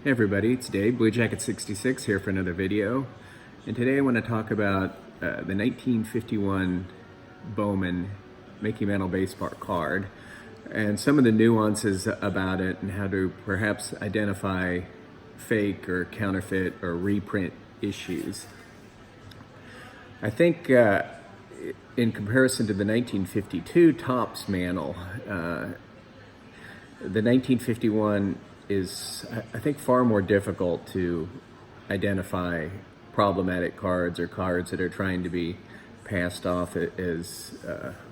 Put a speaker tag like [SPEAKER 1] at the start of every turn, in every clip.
[SPEAKER 1] Hey everybody, it's Dave, Blue Jacket 66 here for another video. And today I want to talk about the 1951 Bowman Mantle baseball card and some of the nuances about it and how to perhaps identify fake or counterfeit or reprint issues. I think in comparison to the 1952 Topps Mantle, the 1951 is, I think, far more difficult to identify problematic cards or cards that are trying to be passed off as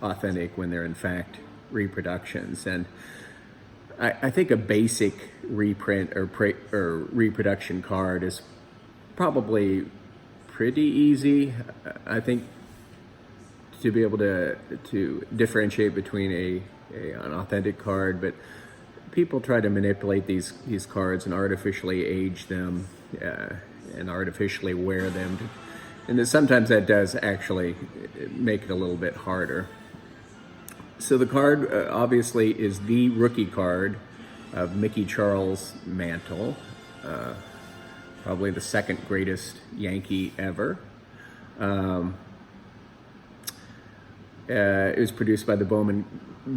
[SPEAKER 1] authentic when they're in fact reproductions. And I think a basic reprint or reproduction card is probably pretty easy. I think to be able to differentiate between an authentic card, but people try to manipulate these cards and artificially age them and artificially wear them. And sometimes that does actually make it a little bit harder. So the card obviously is the rookie card of Mickey Charles Mantle, probably the second greatest Yankee ever. It was produced by the Bowman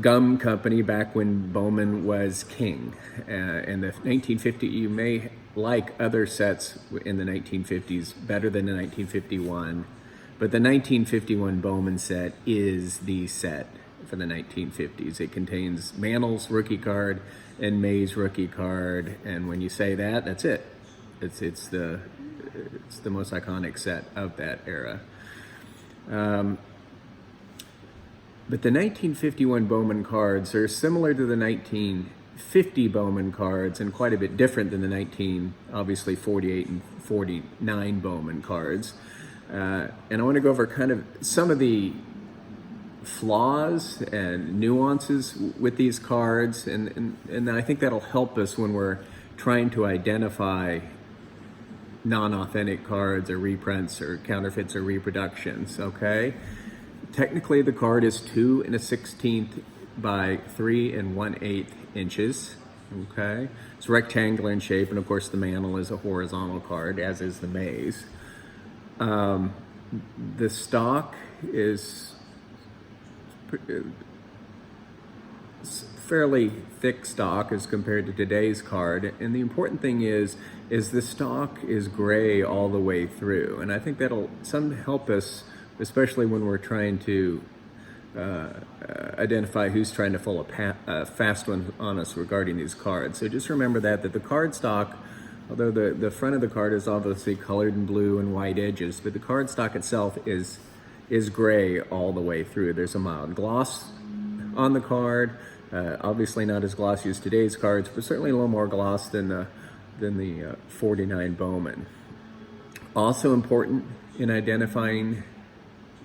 [SPEAKER 1] Gum Company back when Bowman was king. In the 1950, you may like other sets in the 1950s better than the 1951, but the 1951 Bowman set is the set for the 1950s. It contains Mantle's rookie card and May's rookie card, and when you say that, that's it. It's the most iconic set of that era. But the 1951 Bowman cards are similar to the 1950 Bowman cards and quite a bit different than the obviously 48 and 49 Bowman cards. And I want to go over kind of some of the flaws and nuances with these cards, and I think that'll help us when we're trying to identify non-authentic cards or reprints or counterfeits or reproductions, okay? Technically, the card is 2 1/16 by 3 1/8 inches. Okay, it's rectangular in shape, and of course, the Mantle is a horizontal card, as is the May's. The stock is fairly thick stock as compared to today's card, and the important thing is the stock is gray all the way through, and I think that'll help us, especially when we're trying to identify who's trying to pull a fast one on us regarding these cards. So just remember that the card stock, although the front of the card is obviously colored in blue and white edges, but the card stock itself is gray all the way through. There's a mild gloss on the card, obviously not as glossy as today's cards, but certainly a little more gloss than the 49 Bowman. Also important in identifying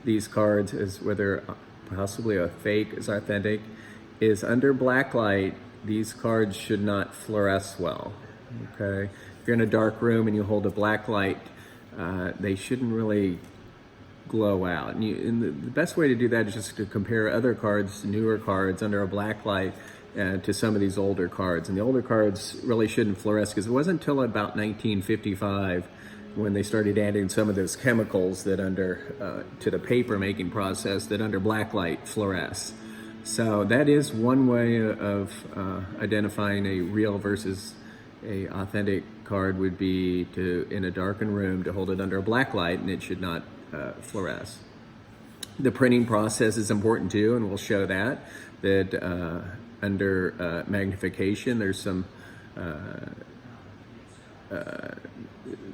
[SPEAKER 1] these cards is whether possibly a fake is authentic, is under black light, these cards should not fluoresce well, okay? If you're in a dark room and you hold a black light, they shouldn't really glow out. And the best way to do that is just to compare other cards, newer cards, under a black light to some of these older cards. And the older cards really shouldn't fluoresce because it wasn't until about 1955 when they started adding some of those chemicals that to the paper making process that under black light fluoresce. So that is one way of identifying a real versus a authentic card, would be to, in a darkened room, to hold it under a black light, and it should not fluoresce. The printing process is important too, and we'll show that under magnification, there's some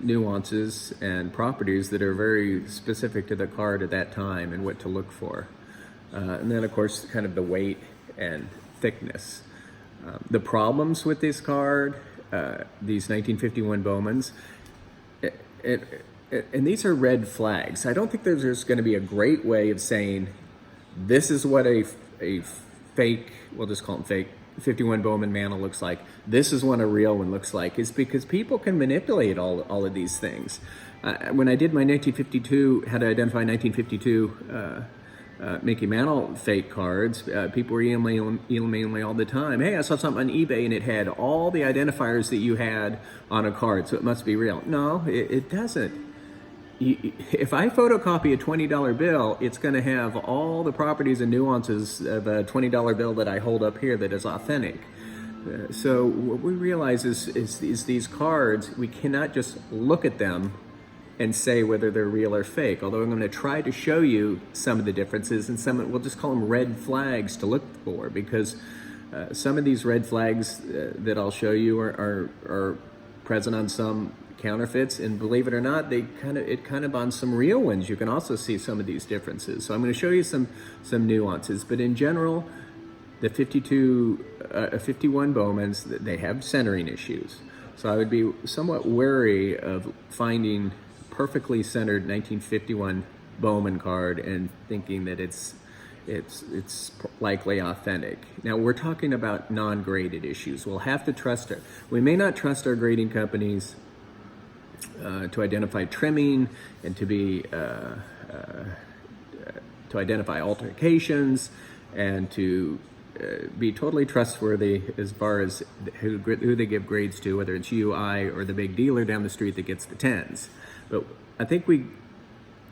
[SPEAKER 1] nuances and properties that are very specific to the card at that time and what to look for. And then, of course, kind of the weight and thickness. The problems with this card, these 1951 Bowmans, and these are red flags. I don't think there's going to be a great way of saying this is what a fake, we'll just call them fake, 51 Bowman Mantle looks like, this is what a real one looks like, is because people can manipulate all of these things. When I did my 1952, how to identify 1952 Mickey Mantle fake cards. People were emailing me all the time. Hey, I saw something on eBay and it had all the identifiers that you had on a card, so it must be real. No, it doesn't. If I photocopy a $20 bill, it's going to have all the properties and nuances of a $20 bill that I hold up here that is authentic. So what we realize is these cards, we cannot just look at them and say whether they're real or fake. Although I'm going to try to show you some of the differences, and some, we'll just call them red flags to look for, because some of these red flags that I'll show you are present on some counterfeits, and believe it or not, it kind of on some real ones you can also see some of these differences. So I'm going to show you some nuances, but in general, the 51 Bowmans, they have centering issues. So I would be somewhat wary of finding perfectly centered 1951 Bowman card and thinking that it's likely authentic. Now we're talking about non-graded issues. We'll have to trust we may not trust our grading companies to identify trimming and to identify altercations and to be totally trustworthy as far as who they give grades to, whether it's you, I, or the big dealer down the street that gets the 10s. But I think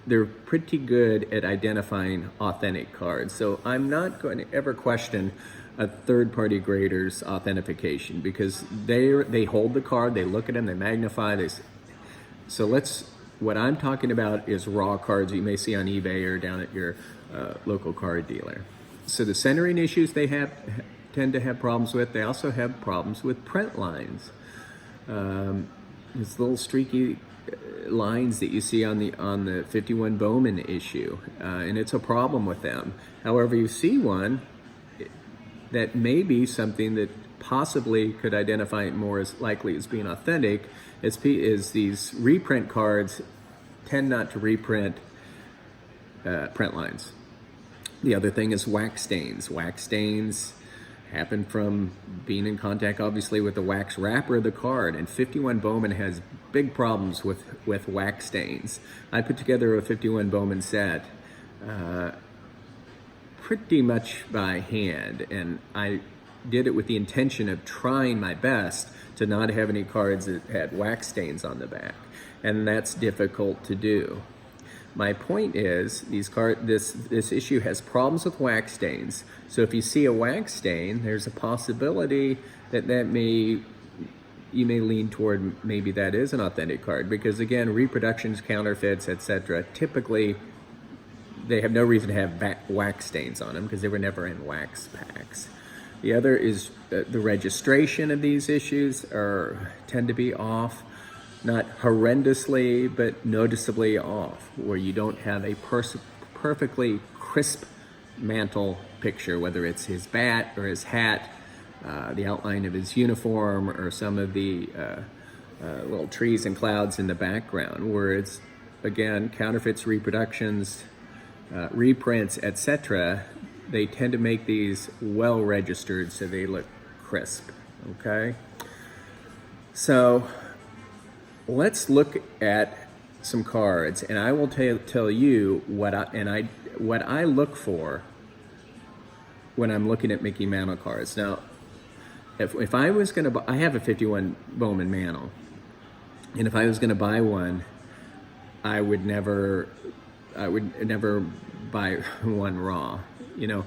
[SPEAKER 1] they're pretty good at identifying authentic cards. So I'm not going to ever question a third-party grader's authentication, because they hold the card, they look at them, they magnify. So what I'm talking about is raw cards you may see on eBay or down at your local card dealer. So the centering issues they tend to have problems with. They also have problems with print lines. These little streaky lines that you see on the 51 Bowman issue, and it's a problem with them. However, you see one that may be something that possibly could identify it more as likely as being authentic, is these reprint cards tend not to reprint print lines. The other thing is wax stains. Wax stains happen from being in contact, obviously, with the wax wrapper of the card, and 51 Bowman has big problems with wax stains. I put together a 51 Bowman set pretty much by hand, and I did it with the intention of trying my best to not have any cards that had wax stains on the back, and that's difficult to do. My point is, this issue has problems with wax stains. So if you see a wax stain, there's a possibility that you may lean toward maybe that is an authentic card, because again, reproductions, counterfeits, etc., typically they have no reason to have wax stains on them because they were never in wax packs. The other is the registration of these issues tend to be off. Not horrendously, but noticeably off, where you don't have a perfectly crisp Mantle picture, whether it's his bat or his hat, the outline of his uniform, or some of the little trees and clouds in the background, where it's, again, counterfeits, reproductions, reprints, etc. They tend to make these well registered so they look crisp, okay? So let's look at some cards, and I will tell you what I look for when I'm looking at Mickey Mantle cards. Now, if I was going to, I have a 51 Bowman Mantle, and if I was going to buy one, I would never buy one raw. You know,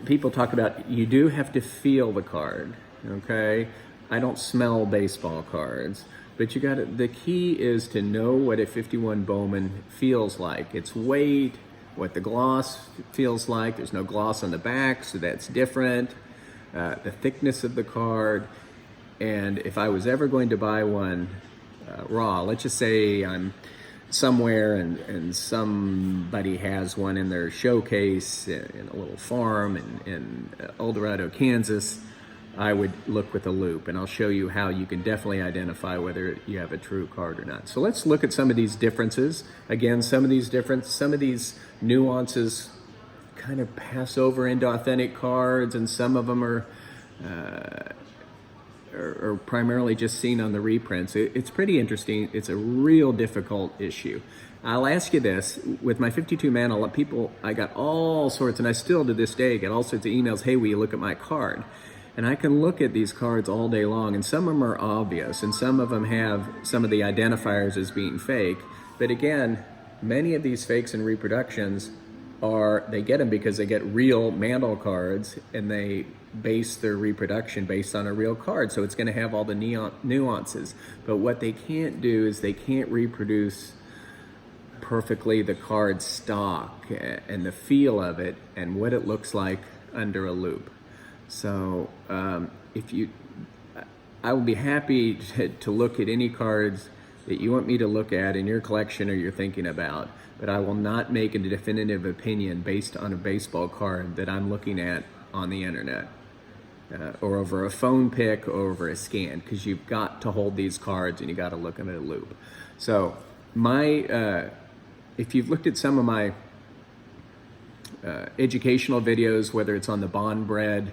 [SPEAKER 1] people talk about you do have to feel the card. Okay, I don't smell baseball cards. But the key is to know what a 51 Bowman feels like. Its weight, what the gloss feels like. There's no gloss on the back, so that's different. The thickness of the card. And if I was ever going to buy one raw, let's just say I'm somewhere and somebody has one in their showcase in a little farm in El Dorado, Kansas, I would look with a loop, and I'll show you how you can definitely identify whether you have a true card or not. So let's look at some of these differences. Again, some of these nuances kind of pass over into authentic cards, and some of them are are primarily just seen on the reprints. It's pretty interesting. It's a real difficult issue. I'll ask you this, with my 52 Mantle, people, I got all sorts, and I still to this day get all sorts of emails, hey, will you look at my card? And I can look at these cards all day long, and some of them are obvious, and some of them have some of the identifiers as being fake. But again, many of these fakes and reproductions they get them because they get real Mantle cards, and they base their reproduction based on a real card. So it's going to have all the nuances. But what they can't do is they can't reproduce perfectly the card stock and the feel of it and what it looks like under a loupe. So I will be happy to look at any cards that you want me to look at in your collection or you're thinking about, but I will not make a definitive opinion based on a baseball card that I'm looking at on the internet or over a phone pic or over a scan, because you've got to hold these cards and you got to look at a loupe. So if you've looked at some of my educational videos, whether it's on the Bond Bread,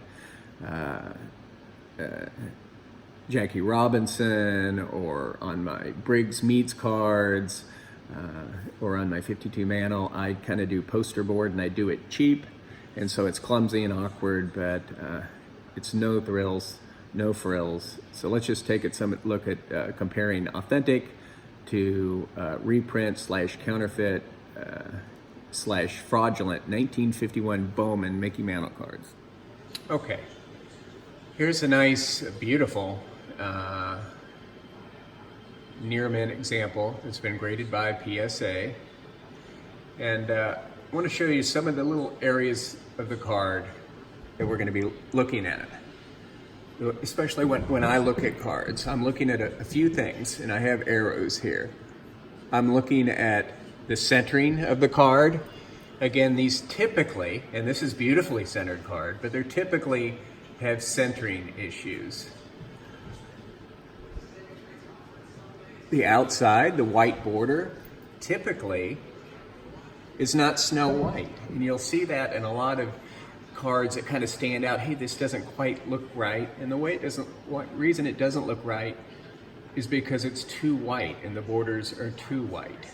[SPEAKER 1] Jackie Robinson, or on my Briggs Meats cards, or on my 52 Mantle, I kind of do poster board, and I do it cheap, and so it's clumsy and awkward, but it's no thrills, no frills. So let's just take some look at comparing authentic to reprint / counterfeit / fraudulent 1951 Bowman Mickey Mantle cards. Okay, here's a nice, beautiful near mint example that's been graded by PSA, and I want to show you some of the little areas of the card that we're going to be looking at. Especially when I look at cards, I'm looking at a few things, and I have arrows here. I'm looking at the centering of the card. Again, these typically, and this is beautifully centered card, but they're typically have centering issues. The outside, the white border, typically is not snow white. And you'll see that in a lot of cards that kind of stand out. Hey, this doesn't quite look right. And the reason it doesn't look right is because it's too white and the borders are too white.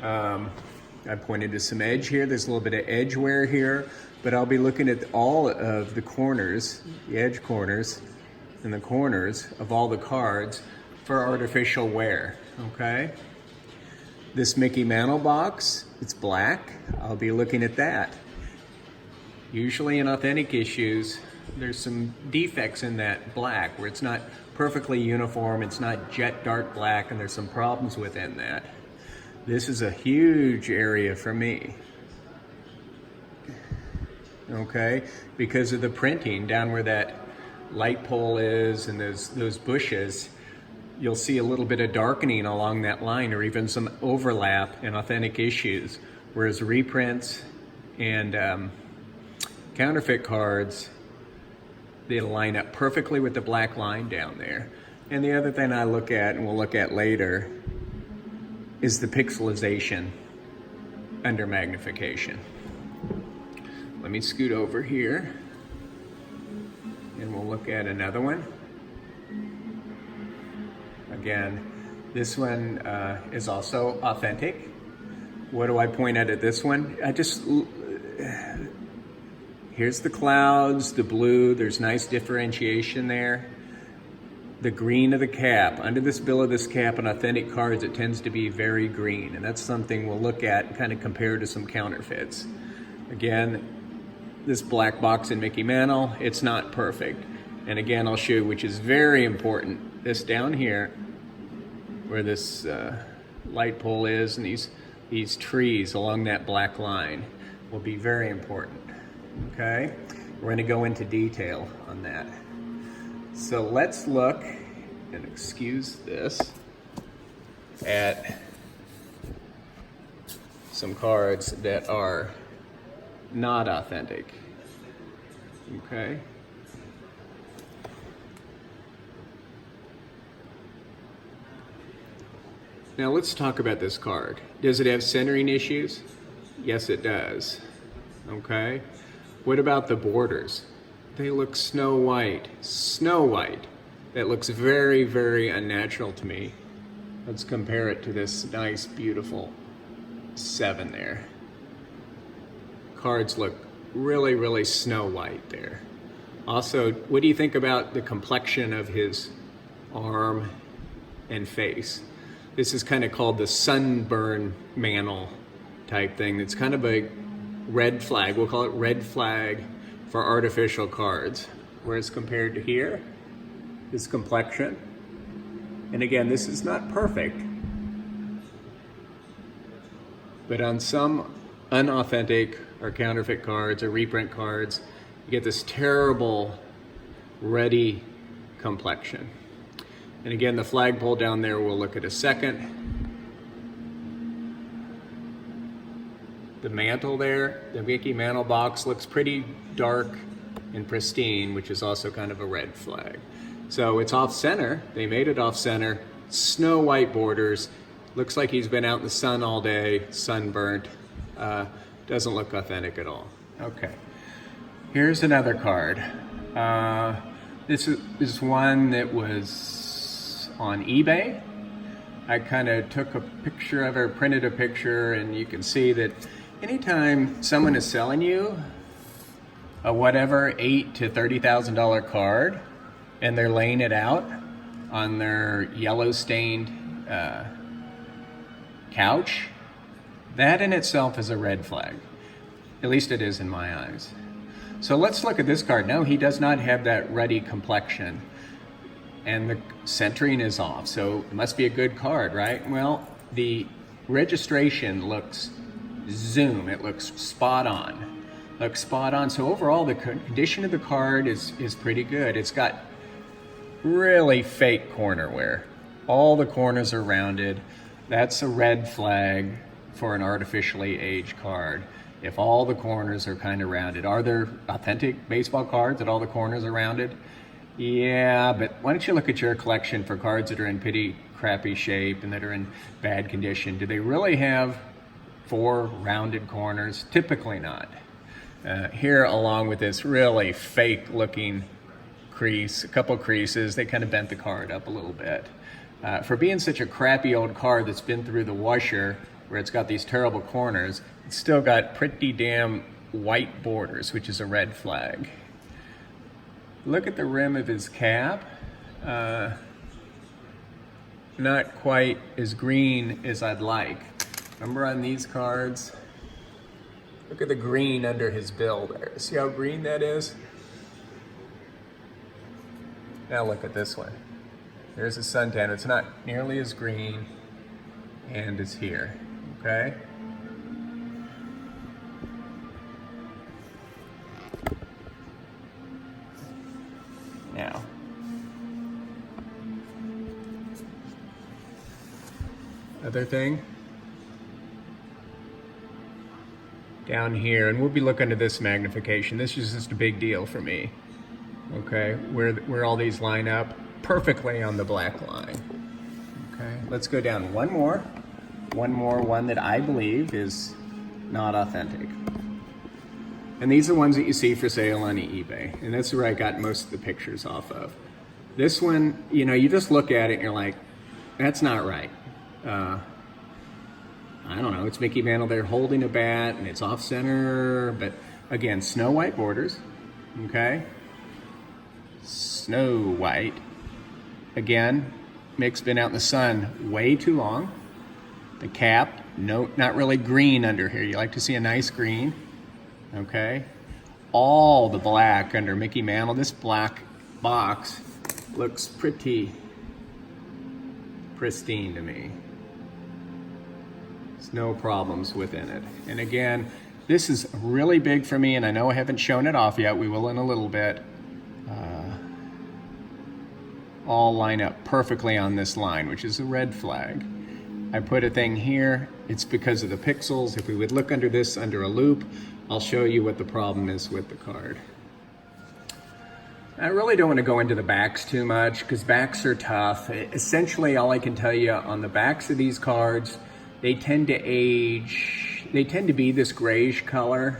[SPEAKER 1] I pointed to some edge here. There's a little bit of edge wear here, but I'll be looking at all of the corners, the edge corners and the corners of all the cards for artificial wear, okay? This Mickey Mantle box, it's black. I'll be looking at that. Usually in authentic issues, there's some defects in that black where it's not perfectly uniform, it's not jet dark black, and there's some problems within that. This is a huge area for me, okay? Because of the printing down where that light pole is and those bushes, you'll see a little bit of darkening along that line, or even some overlap in authentic issues, whereas reprints and counterfeit cards, they line up perfectly with the black line down there. And the other thing I look at, and we'll look at later, is the pixelization under magnification. Let me scoot over here, and we'll look at another one. Again, this one is also authentic. What do I point at this one? Here's the clouds, the blue, there's nice differentiation there. The green of the cap, under this bill of this cap on authentic cards, it tends to be very green, and that's something we'll look at and kind of compare to some counterfeits. Again, this black box in Mickey Mantle, it's not perfect. And again, I'll show you, which is very important, this down here, where this light pole is, and these trees along that black line will be very important, okay? We're gonna go into detail on that. So let's look, and excuse this, at some cards that are not authentic, okay? Now let's talk about this card. Does it have centering issues? Yes, it does, okay? What about the borders? They look snow white, that looks very, very unnatural to me. Let's compare it to this nice, beautiful 7 there. Cards look really, really Snow White there. Also, what do you think about the complexion of his arm and face? This is kind of called the sunburn mantle type thing. It's kind of a red flag. We'll call it red flag for artificial cards. Whereas compared to here, his complexion. And again, this is not perfect. But on some unauthentic or counterfeit cards or reprint cards, you get this terrible ruddy complexion. And again, the flagpole down there we'll look at a second. The mantle there, the Mickey Mantle box looks pretty dark and pristine, which is also kind of a red flag. So it's off center. They made it off center. Snow white borders. Looks like he's been out in the sun all day, sunburnt. Doesn't look authentic at all. Okay. Here's another card. This is one that was on eBay. I kind of took a picture of it, printed a picture, and you can see that anytime someone is selling you a whatever $8,000 to $30,000 card, and they're laying it out on their yellow stained couch, that in itself is a red flag. At least it is in my eyes. So let's look at this card. No, he does not have that ruddy complexion. And the centering is off, so it must be a good card, right? Well, the registration looks zoom. It looks spot on. Looks spot on. So overall, the condition of the card is pretty good. It's got really fake corner wear. All the corners are rounded. That's a red flag for an artificially aged card. If all the corners are kind of rounded. Are there authentic baseball cards that all the corners are rounded? Yeah, but why don't you look at your collection for cards that are in pretty crappy shape and that are in bad condition? Do they really have 4 rounded corners? Typically not. Here, along with this really fake looking crease, a couple creases, they kind of bent the card up a little bit. For being such a crappy old card that's been through the washer, where it's got these terrible corners, it's still got pretty damn white borders, which is a red flag. Look at the rim of his cap. Not quite as green as I'd like. Remember on these cards? Look at the green under his bill there. See how green that is? Now look at this one. There's a suntan. It's not nearly as green and it's here, okay? Now, other thing, down here, and we'll be looking at this magnification. This is just a big deal for me, okay? Where all these line up perfectly on the black line, okay? Let's go down one more, one that I believe is not authentic. And these are ones that you see for sale on eBay. And that's where I got most of the pictures off of. This one, you know, you just look at it and you're like, that's not right. I don't know, it's Mickey Mantle there holding a bat and it's off center, but again, snow white borders, okay? Snow white. Again, Mick's been out in the sun way too long. The cap, no, not really green under here. You like to see a nice green. Okay, all the black under Mickey Mantle. This black box looks pretty pristine to me. There's no problems within it. And again, this is really big for me, and I know I haven't shown it off yet. We will in a little bit. All line up perfectly on this line, which is a red flag. I put a thing here. It's because of the pixels. If we would look under this under a loop, I'll show you what the problem is with the card. I really don't want to go into the backs too much because backs are tough. Essentially, all I can tell you on the backs of these cards, they tend to age, they tend to be this grayish color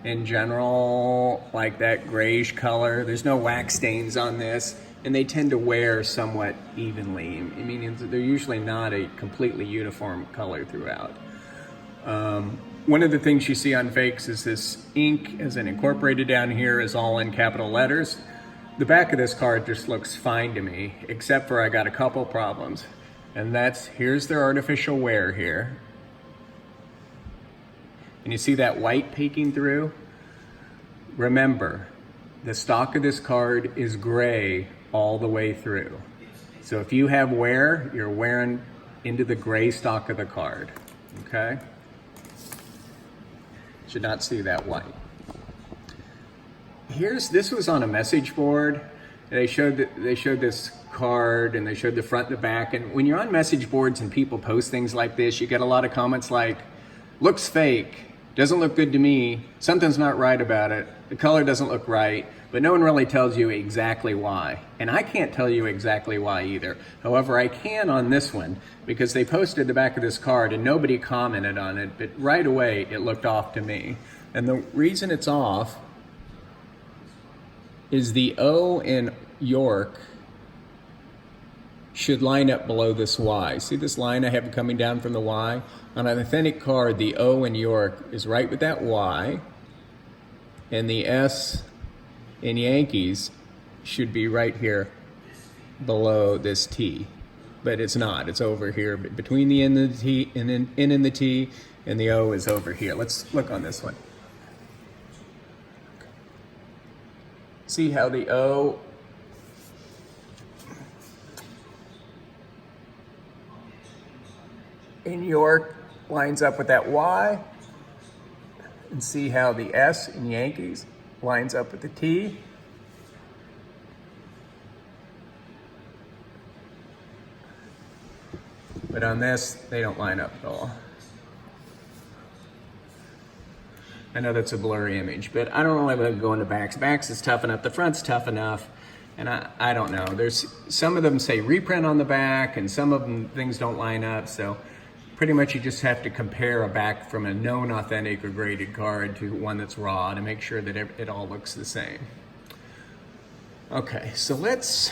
[SPEAKER 1] in general, like that grayish color. There's no wax stains on this. and they tend to wear somewhat evenly. I mean, they're usually not a completely uniform color throughout. One of the things you see on fakes is this ink, as in incorporated down here, is all in capital letters. The back of this card just looks fine to me, except for I got a couple problems. And that's, here's their artificial wear here. And you see that white peeking through? Remember, the stock of this card is gray all the way through. So if you have wear, you're wearing into the gray stock of the card, okay? Should not see that white. This was on a message board. They showed this card, and they showed the front and the back. And when you're on message boards and people post things like this, you get a lot of comments like, looks fake, doesn't look good to me, something's not right about it, the color doesn't look right, but no one really tells you exactly why. And I can't tell you exactly why either. However, I can on this one, because they posted the back of this card and nobody commented on it, but right away it looked off to me. And the reason it's off is the O in York should line up below this Y. See this line I have coming down from the Y? On an authentic card, the O in York is right with that Y, and the S in Yankees should be right here below this T. But it's not, it's over here between the N and the T, and then N and the T, and the O is over here. Let's look on this one. See how the O in York lines up with that Y, and see how the S in Yankees lines up with the T. But on this, they don't line up at all. I know that's a blurry image, but I don't really want to go into backs. Backs is tough enough, the front's tough enough, and I don't know. There's some of them say reprint on the back, and some of them things don't line up, so pretty much you just have to compare a back from a known authentic or graded card to one that's raw to make sure that it all looks the same. Okay, so let's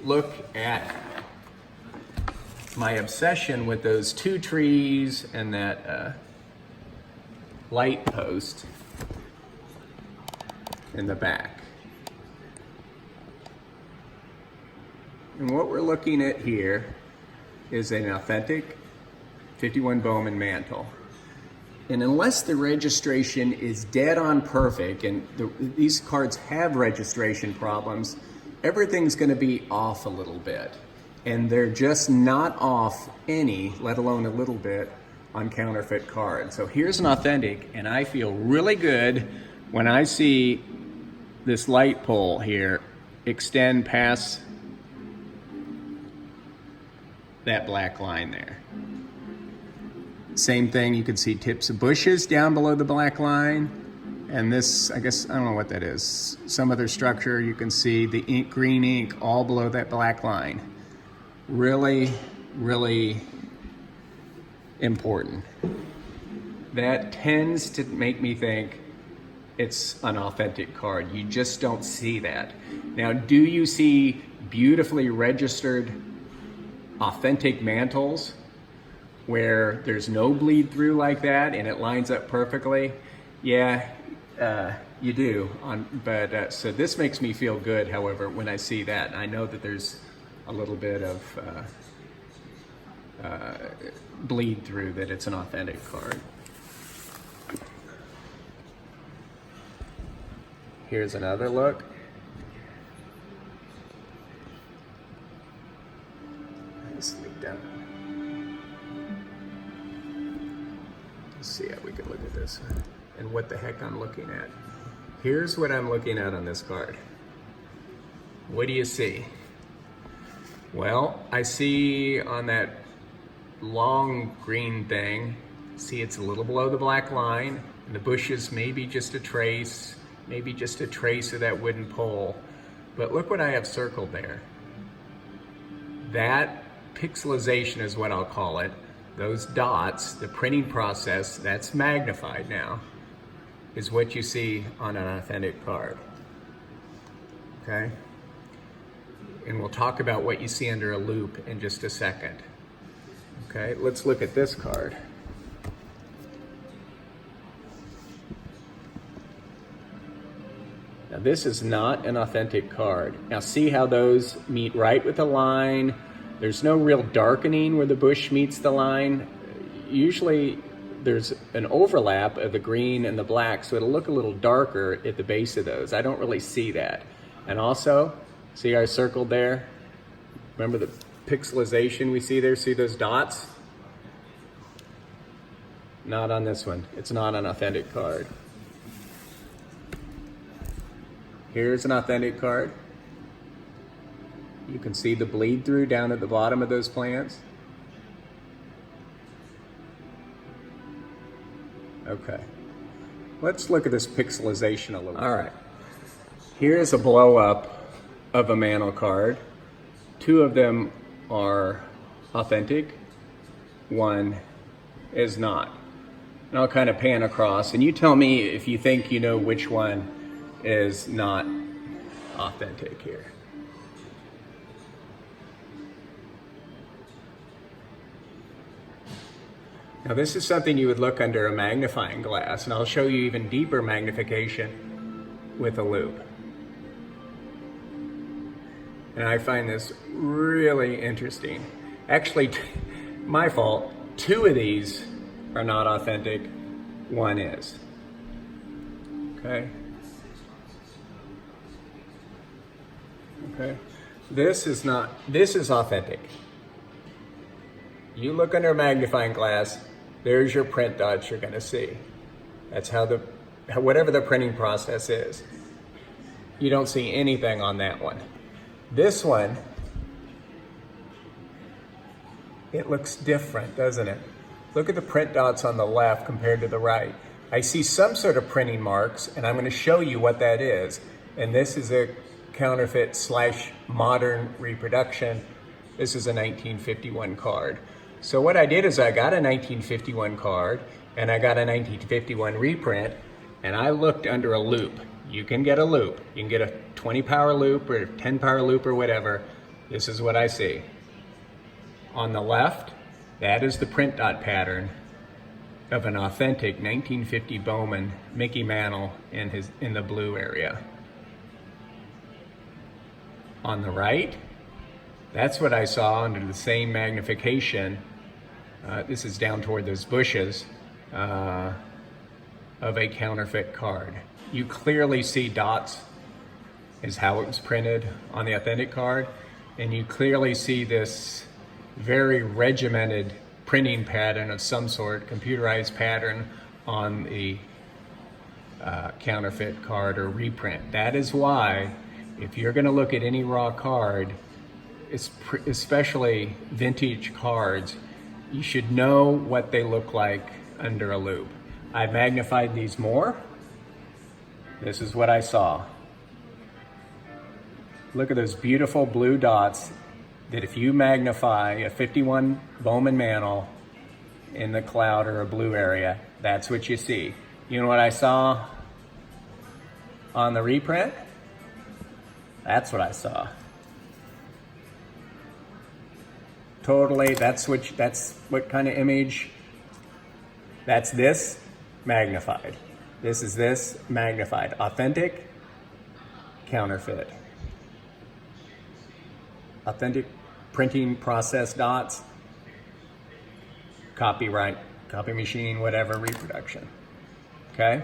[SPEAKER 1] look at my obsession with those two trees and that light post in the back. And what we're looking at here is an authentic 51 Bowman Mantle. And unless the registration is dead on perfect, and these cards have registration problems, everything's going to be off a little bit. And they're just not off any, let alone a little bit, on counterfeit cards. So here's an authentic, and I feel really good when I see this light pole here extend past that black line there. Same thing, you can see tips of bushes down below the black line. And this, I guess, I don't know what that is. Some other structure, you can see the ink, green ink all below that black line. Really, really important. That tends to make me think it's an authentic card. You just don't see that. Now, do you see beautifully registered authentic mantles where there's no bleed through like that and it lines up perfectly? Yeah, you do. So this makes me feel good, however, when I see that. I know that there's a little bit of bleed through, that it's an authentic card. Here's another look. Nicely done. Let's see how we can look at this and what the heck I'm looking at. Here's what I'm looking at on this card. What do you see? Well, I see on that long green thing, see it's a little below the black line, and the bushes maybe just a trace of that wooden pole. But look what I have circled there. That pixelization is what I'll call it. Those dots, the printing process, that's magnified now, is what you see on an authentic card. Okay? and we'll talk about what you see under a loop in just a second. Okay, let's look at this card. Now this is not an authentic card. Now see how those meet right with the line. There's no real darkening where the bush meets the line. Usually there's an overlap of the green and the black, so it'll look a little darker at the base of those. I don't really see that. And also, see I circled there? Remember the pixelization we see there? See those dots? Not on this one. It's not an authentic card. Here's an authentic card. You can see the bleed through down at the bottom of those plants. Okay. Let's look at this pixelization a little. All right. Here's a blow up of a Mantle card. Two of them are authentic. One is not. And I'll kind of pan across and you tell me if you think you know which one is not authentic here. Now this is something you would look under a magnifying glass, and I'll show you even deeper magnification with a loupe. And I find this really interesting. Actually, my fault, two of these are not authentic, one is. Okay. Okay, this is authentic. You look under a magnifying glass, there's your print dots you're gonna see. That's how whatever the printing process is. You don't see anything on that one. This one, it looks different, doesn't it? Look at the print dots on the left compared to the right. I see some sort of printing marks, and I'm gonna show you what that is. And this is a counterfeit / modern reproduction. This is a 1951 card. So what I did is I got a 1951 card and I got a 1951 reprint, and I looked under a loupe. You can get a loupe. You can get a 20 power loupe or 10 power loupe or whatever. This is what I see. On the left, that is the print dot pattern of an authentic 1950 Bowman Mickey Mantle in the blue area. On the right, that's what I saw under the same magnification. This is down toward those bushes of a counterfeit card. You clearly see dots is how it was printed on the authentic card, and you clearly see this very regimented printing pattern of some sort, computerized pattern on the counterfeit card or reprint. That is why, if you're going to look at any raw card, especially vintage cards, you should know what they look like under a loupe. I magnified these more. This is what I saw. Look at those beautiful blue dots that if you magnify a 51 Bowman Mantle in the cloud or a blue area, that's what you see. You know what I saw on the reprint? That's what I saw. Totally, that's what kind of image? That's this magnified. This is this magnified. Authentic, counterfeit. Authentic printing process dots, copyright, copy machine, whatever, reproduction. Okay?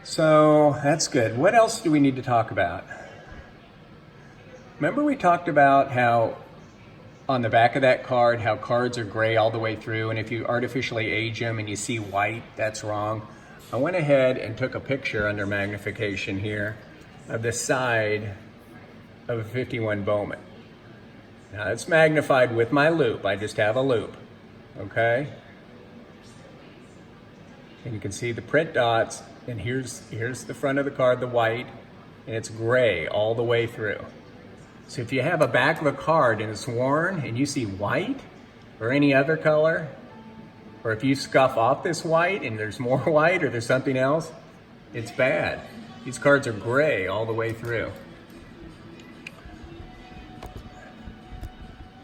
[SPEAKER 1] So that's good. What else do we need to talk about? Remember we talked about how on the back of that card, how cards are gray all the way through, and if you artificially age them and you see white, that's wrong. I went ahead and took a picture under magnification here of the side of a 51 Bowman. Now it's magnified with my loupe. I just have a loupe, okay? And you can see the print dots, and here's the front of the card, the white, and it's gray all the way through. So if you have a back of a card and it's worn and you see white or any other color, or if you scuff off this white and there's more white or there's something else, it's bad. These cards are gray all the way through.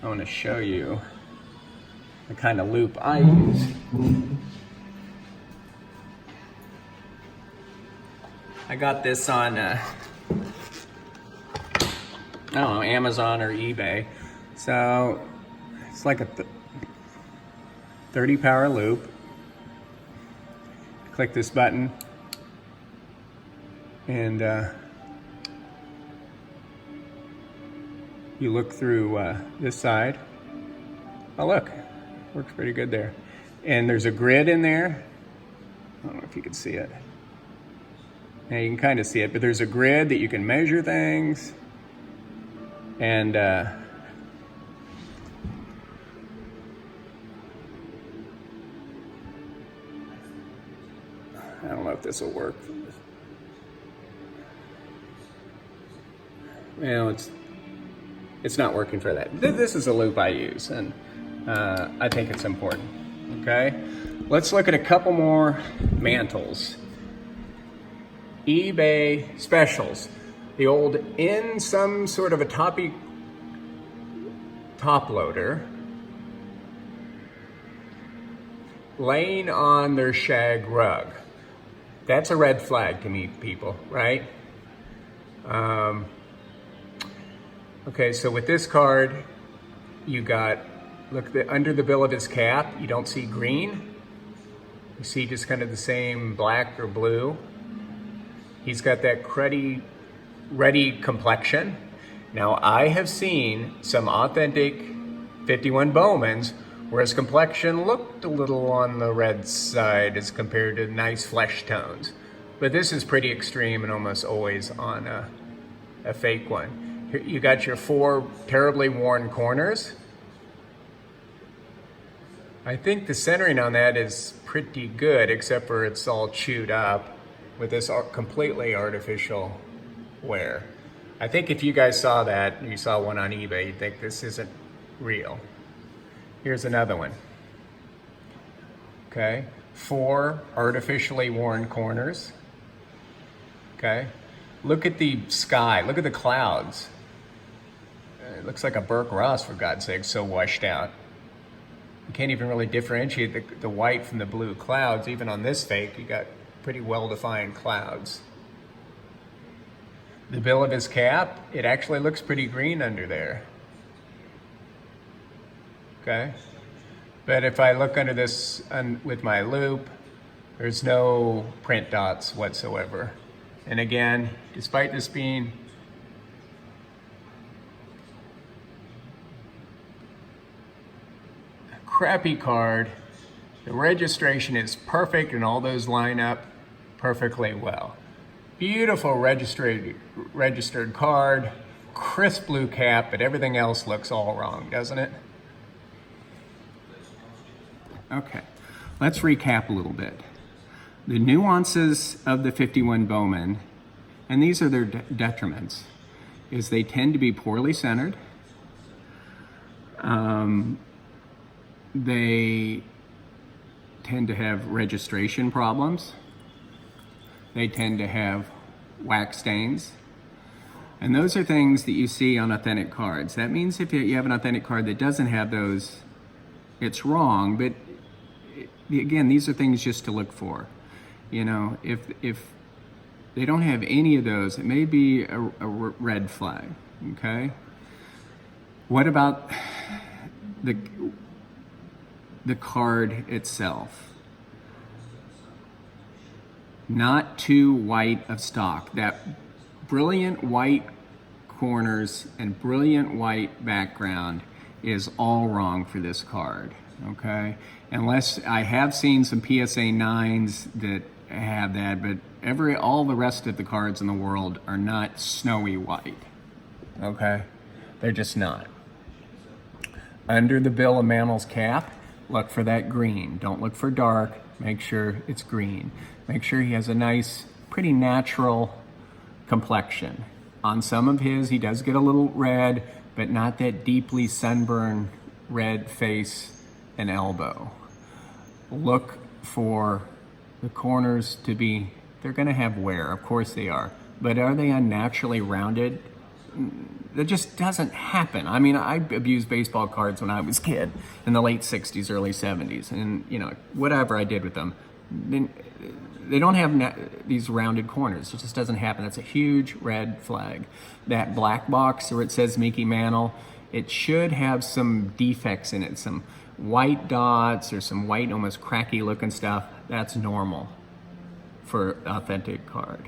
[SPEAKER 1] I want to show you the kind of loop I use. I got this on, I don't know, Amazon or eBay. So it's like a 30 power loop. Click this button and you look through this side. Oh look, works pretty good there. And there's a grid in there. I don't know if you can see it. Yeah, you can kind of see it, but there's a grid that you can measure things. And I don't know if this will work. Well, it's not working for that. This is a loop I use, and I think it's important. Okay, let's look at a couple more mantles. eBay specials. The old in some sort of a top loader, laying on their shag rug. That's a red flag to me, people, right? Okay, so with this card, you got, look, under the bill of his cap, you don't see green. You see just kind of the same black or blue. He's got that cruddy, ready complexion. Now, I have seen some authentic 51 Bowmans where his complexion looked a little on the red side as compared to nice flesh tones. But this is pretty extreme and almost always on a fake one. Here you got your 4 terribly worn corners. I think the centering on that is pretty good, except for it's all chewed up with this completely artificial wear. I think if you guys saw that, you saw one on eBay, you'd think this isn't real. Here's another one. Okay, 4 artificially worn corners. Okay, look at the sky, look at the clouds. It looks like a Burke Ross, for God's sake, so washed out. You can't even really differentiate the white from the blue clouds. Even on this fake, you got pretty well-defined clouds. The bill of his cap, it actually looks pretty green under there. Okay? But if I look under this with my loop, there's no print dots whatsoever. And again, despite this being a crappy card, the registration is perfect and all those line up perfectly well. Beautiful registered card, crisp blue cap, but everything else looks all wrong, doesn't it? Okay, let's recap a little bit. The nuances of the 51 Bowman, and these are their detriments, is they tend to be poorly centered. They tend to have registration problems. They tend to have wax stains. And those are things that you see on authentic cards. That means if you have an authentic card that doesn't have those, it's wrong. But again, these are things just to look for. You know, if they don't have any of those, it may be a red flag, okay? What about the card itself? Not too white of stock. That brilliant white corners and brilliant white background is all wrong for this card, okay? Unless I have seen some PSA 9s that have that, but all the rest of the cards in the world are not snowy white, okay? They're just not. Under the bill of Mantle's cap, look for that green. Don't look for dark, make sure it's green. Make sure he has a nice, pretty natural complexion. On some of his, he does get a little red, but not that deeply sunburned red face and elbow. Look for the corners to be, they're gonna have wear, of course they are, but are they unnaturally rounded? that just doesn't happen. I mean, I abused baseball cards when I was a kid in the late 60s, early 70s, and whatever I did with them, they don't have these rounded corners. It just doesn't happen. That's a huge red flag. That black box where it says Mickey Mantle, it should have some defects in it, some white dots or some white, almost cracky looking stuff. That's normal for authentic card.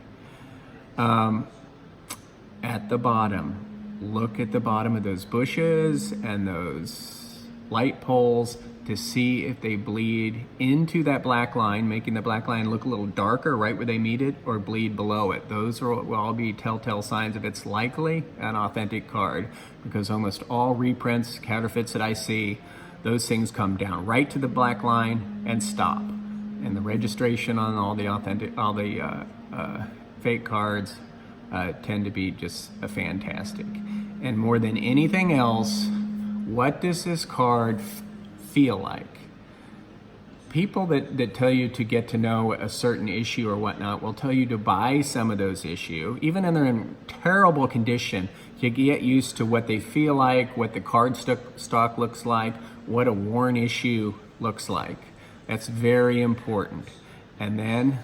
[SPEAKER 1] At the bottom, look at the bottom of those bushes and those light poles to see if they bleed into that black line, making the black line look a little darker right where they meet it, or bleed below it. Those will all be telltale signs if it's likely an authentic card, because almost all reprints, counterfeits that I see, those things come down right to the black line and stop. And the registration on all the fake cards tend to be just fantastic. And more than anything else, what does this card feel like? People that tell you to get to know a certain issue or whatnot will tell you to buy some of those issues, even when they're in terrible condition. You get used to what they feel like, what the card stock looks like, what a worn issue looks like. That's very important. And then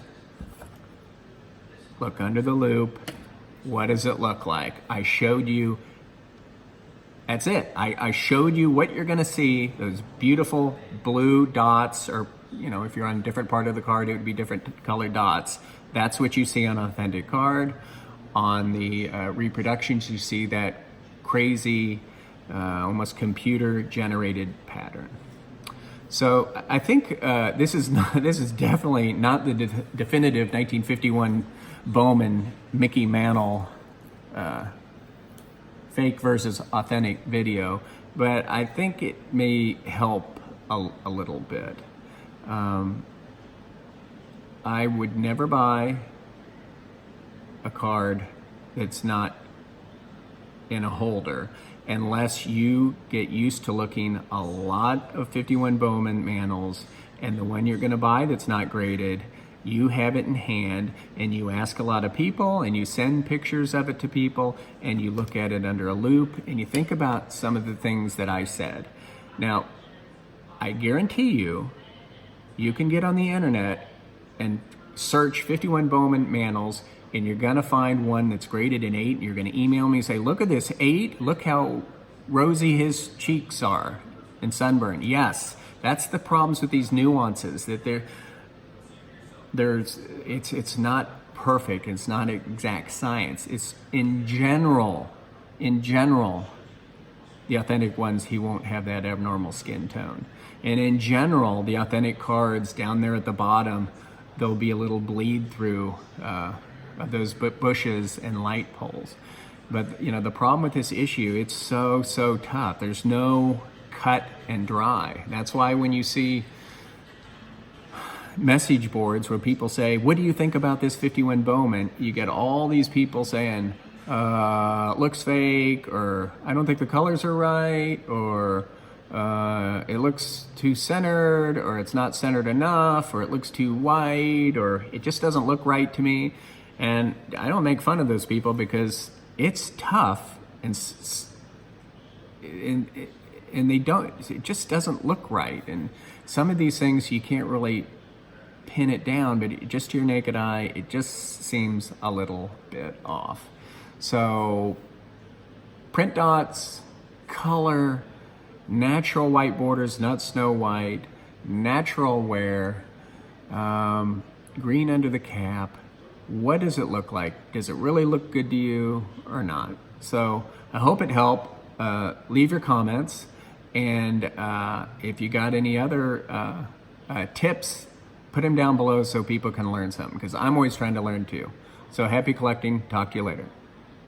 [SPEAKER 1] look under the loop. What does it look like? I showed you. That's it. I showed you what you're going to see, those beautiful blue dots, or, if you're on a different part of the card, it would be different colored dots. That's what you see on an authentic card. On the reproductions, you see that crazy, almost computer-generated pattern. So I think this is definitely not the definitive 1951 Bowman Mickey Mantle fake versus authentic video, but I think it may help a little bit. I would never buy a card that's not in a holder unless you get used to looking a lot of 51 Bowman Mantles, and the one you're going to buy that's not graded, you have it in hand, and you ask a lot of people, and you send pictures of it to people, and you look at it under a loop, and you think about some of the things that I said. Now, I guarantee you can get on the internet and search 51 Bowman Mantles, and you're gonna find one that's graded an 8, and you're gonna email me and say, look at this 8, look how rosy his cheeks are and sunburn. Yes, that's the problems with these nuances, that it's not perfect, it's not exact science. It's in general, the authentic ones, he won't have that abnormal skin tone. And in general, the authentic cards down there at the bottom, there'll be a little bleed through those bushes and light poles. But the problem with this issue, it's so tough. There's no cut and dry. That's why when you see message boards where people say, what do you think about this 51 Bowman? You get all these people saying, looks fake, or I don't think the colors are right, or it looks too centered, or it's not centered enough, or it looks too wide, or it just doesn't look right to me. And I don't make fun of those people because it's tough, and they don't, it just doesn't look right. And some of these things you can't really pin it down, but just to your naked eye, it just seems a little bit off. So print dots, color, natural white borders, not snow white, natural wear, green under the cap. What does it look like? Does it really look good to you or not? So I hope it helped. Leave your comments, and if you got any other tips, put them down below so people can learn something, because I'm always trying to learn too. So happy collecting. Talk to you later.